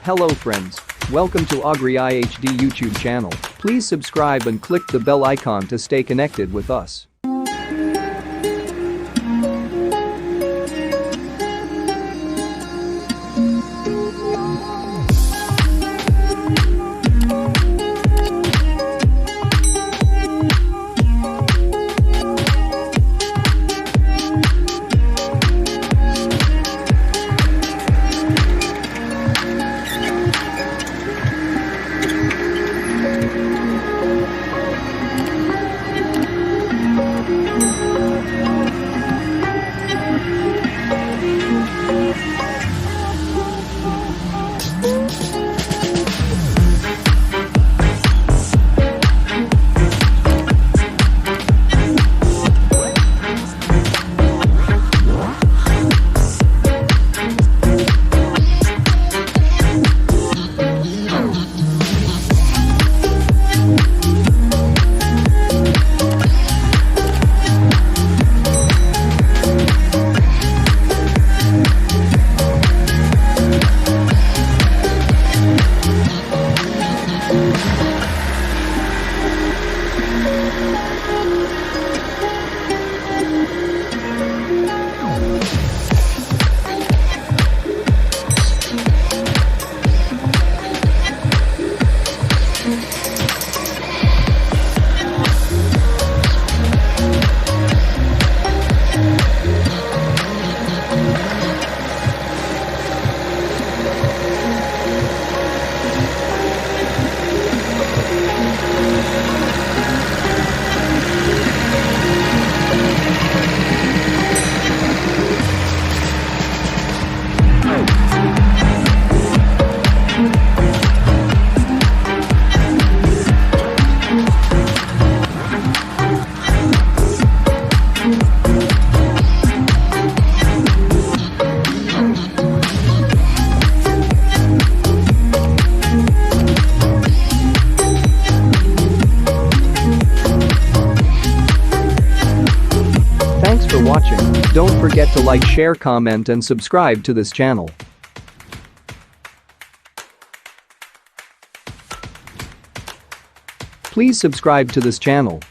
Hello friends. Welcome to Agri IHD YouTube channel. Please subscribe and click the bell icon to stay connected with us. Thanks for watching. Don't forget to like, share, comment and subscribe to this channel. Please subscribe to this channel.